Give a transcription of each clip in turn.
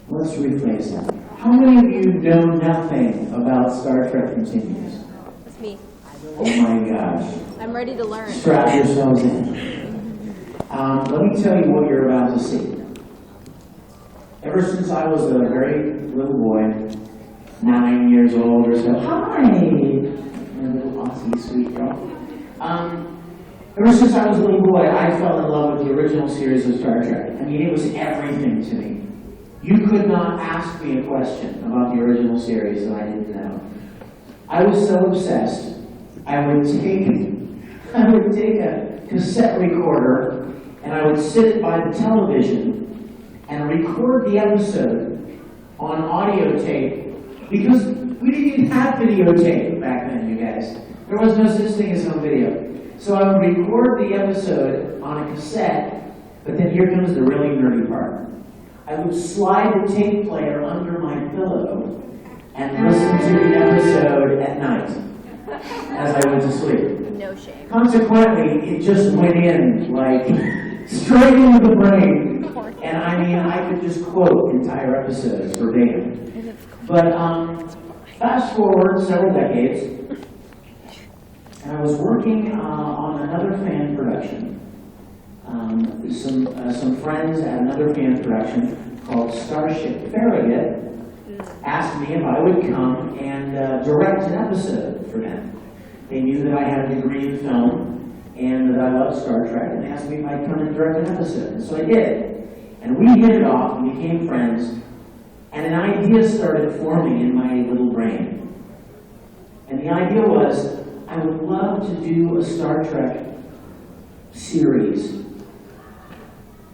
Let's rephrase that. How many of you know nothing about Star Trek Continues? That's me. Oh my gosh. I'm ready to learn. Strap yourselves in. Let me tell you what you're about to see. Ever since I was a very little boy, 9 years old or so, hi, my little Aussie sweet girl. Ever since I was a little boy, I fell in love with the original series of Star Trek. I mean, it was everything to me. You could not ask me a question about the original series that I didn't know. I was so obsessed, I would take a cassette recorder and I would sit it by the television and record the episode on audio tape, because we didn't even have videotape back then, you guys. There was no such thing as home video. So I would record the episode on a cassette, but then here comes the really nerdy part. I would slide the tape player under my pillow and listen to the episode at night as I went to sleep. No shame. Consequently, it just went in, like, straight into the brain. And I mean, I could just quote entire episodes verbatim. But fast forward several decades, and I was working on another fan production. Some friends at another fan production called Starship Farragut asked me if I would come and direct an episode for them. They knew that I had a degree in film and that I loved Star Trek, and they asked me if I'd come and direct an episode. And so I did. And we hit it off and became friends, and an idea started forming in my little brain. And the idea was, I would love to do a Star Trek series,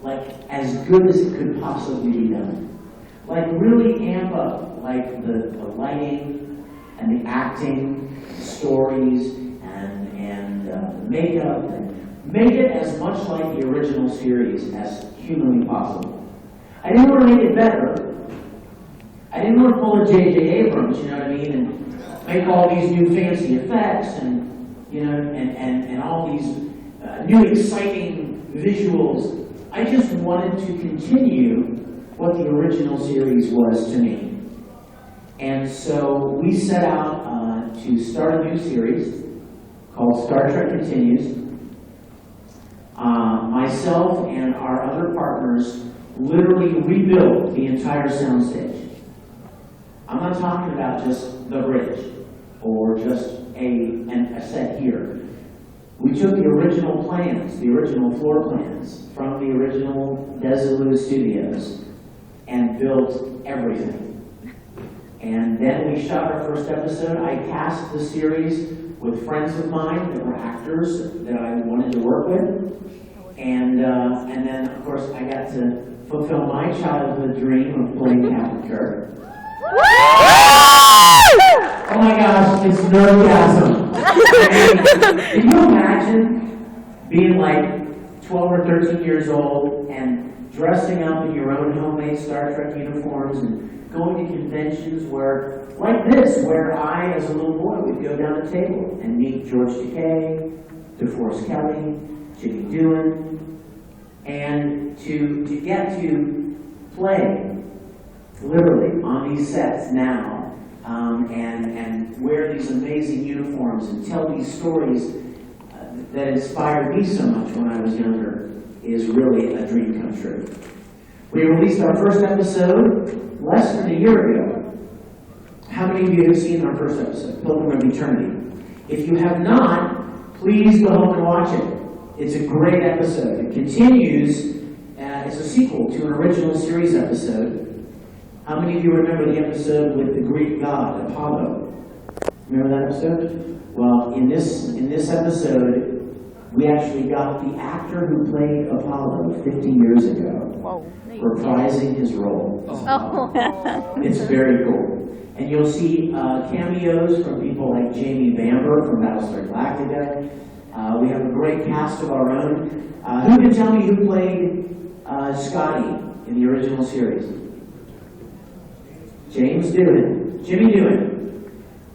like as good as it could possibly be done. Like really amp up, like the lighting and the acting, the stories, and the makeup, and make it as much like the original series as humanly possible. I didn't want to make it better. I didn't want to pull a J.J. Abrams, you know what I mean, and make all these new fancy effects and, you know, and all these new exciting visuals. I just wanted to continue what the original series was to me. And so we set out to start a new series called Star Trek Continues. Myself and our other partners literally rebuilt the entire soundstage. I'm not talking about just the bridge or just a set here. We took the original plans, the original floor plans from the original Desilu Studios and built everything. And then we shot our first episode. I cast the series with friends of mine that were actors that I wanted to work with. And then, of course, I got to fulfill my childhood dream of playing Captain Kirk. Oh my gosh, it's nerdgasm. Can you imagine being like 12 or 13 years old and dressing up in your own homemade Star Trek uniforms and going to conventions where, like this, where I, as a little boy, would go down a table and meet George Takei, DeForest Kelley, Jimmy Doohan, and to get to play literally on these sets now, and wear these amazing uniforms and tell these stories that inspired me so much when I was younger is really a dream come true. We released our first episode less than a year ago. How many of you have seen our first episode, Pilgrim of Eternity? If you have not, please go home and watch it. It's a great episode. It continues, it's a sequel to an original series episode. How many of you remember the episode with the Greek god, Apollo? Remember that episode? Well, in this episode, we actually got the actor who played Apollo 50 years ago, reprising his role. It's very cool. And you'll see cameos from people like Jamie Bamber from Battlestar Galactica. We have a great cast of our own. Who can tell me who played Scotty in the original series? James Doohan. Jimmy Doohan.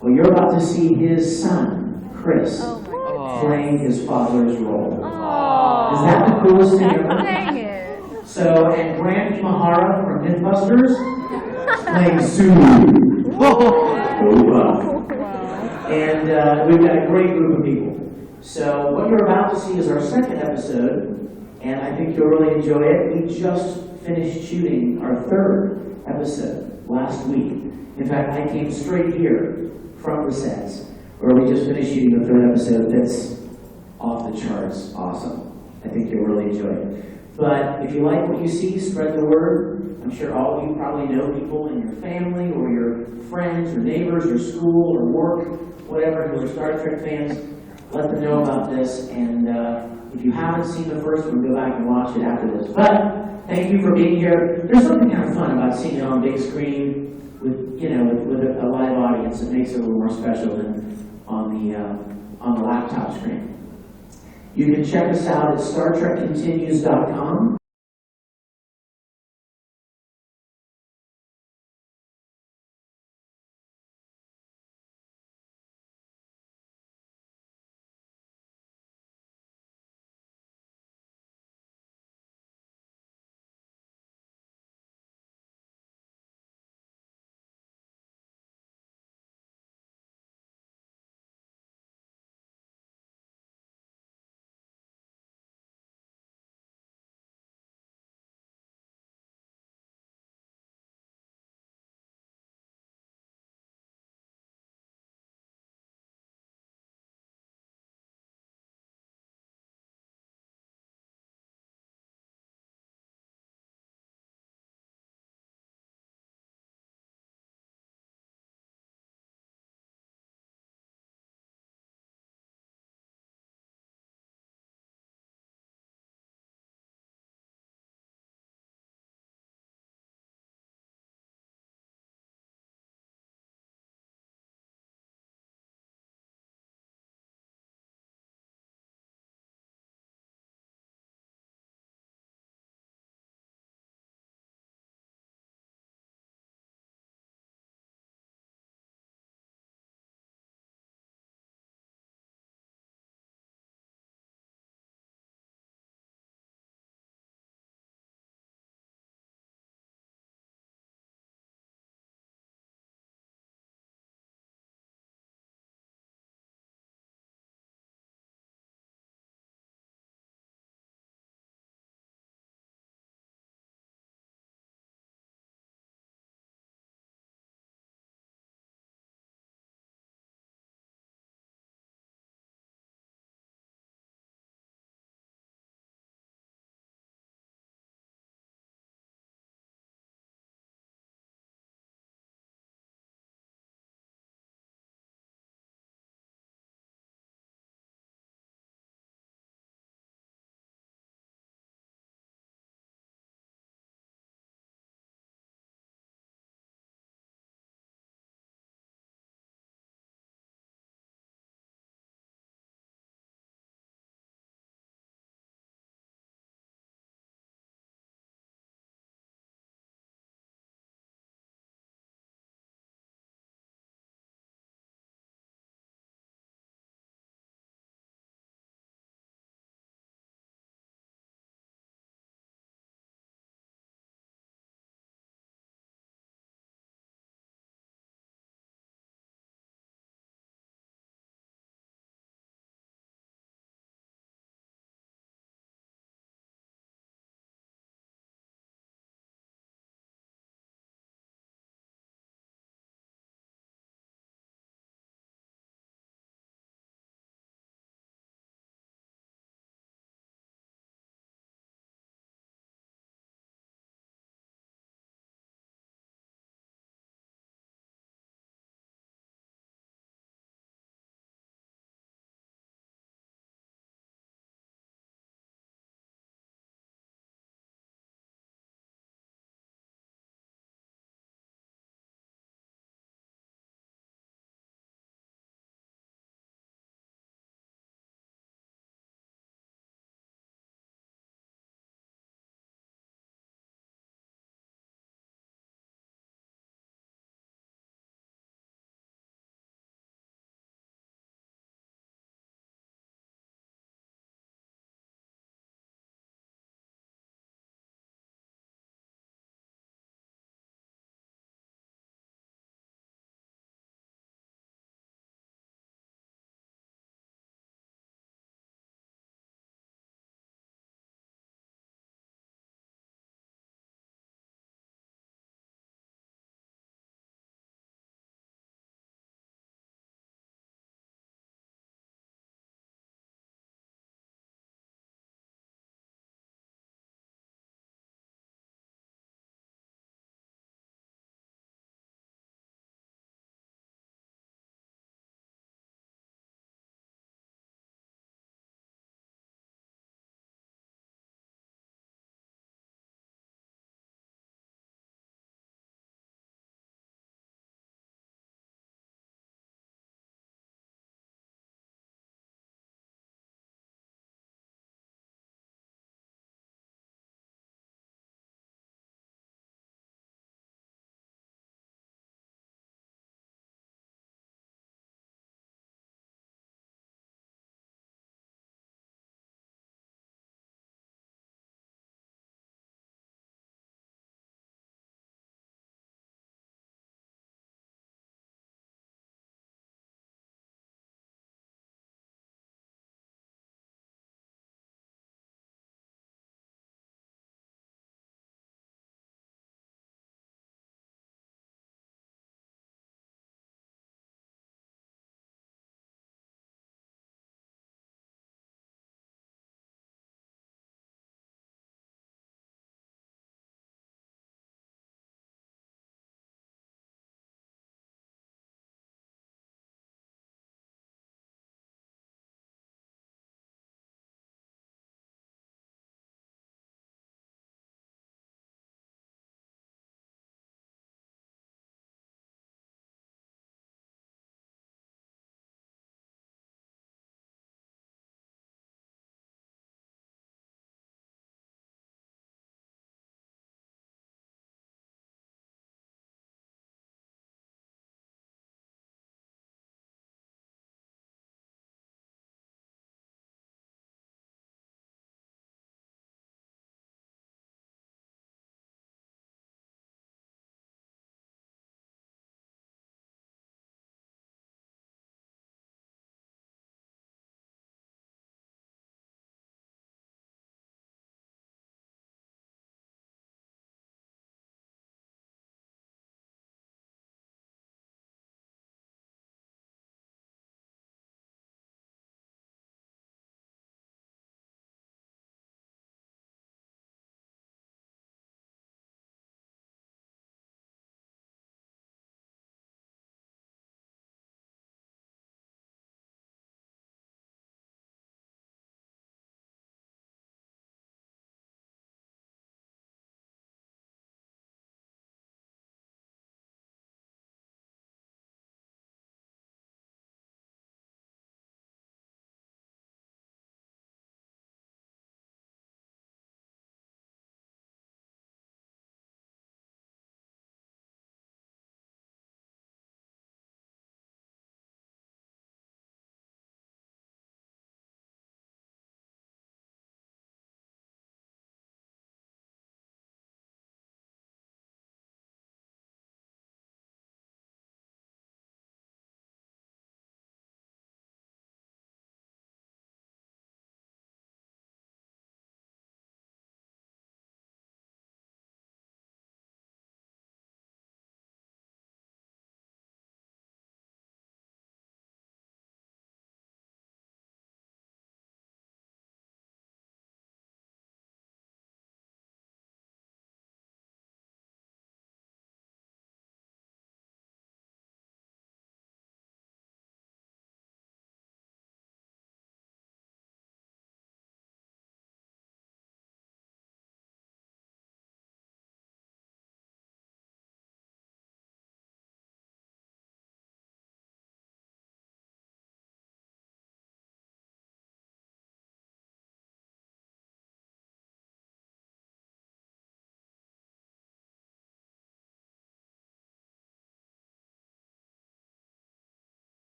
Well, you're about to see his son, Chris, playing his father's role. Is that the coolest thing ever? Dang it. So So, and Grant Imahara from Mythbusters playing Sue. And we've got a great group of people. So what you're about to see is our second episode, and I think you'll really enjoy it. We just finished shooting our third episode last week. In fact, I came straight here from the sets, where we just finished shooting the third episode. That's off the charts awesome. I think you'll really enjoy it. But if you like what you see, spread the word. I'm sure all of you probably know people in your family or your friends or neighbors or school or work, whatever, who are Star Trek fans. Let them know about this. And if you haven't seen the first one, go back and watch it after this. But thank you for being here. There's something kind of fun about seeing it on big screen with a live audience. It makes it a little more special than on the laptop screen. You can check us out at StarTrekContinues.com.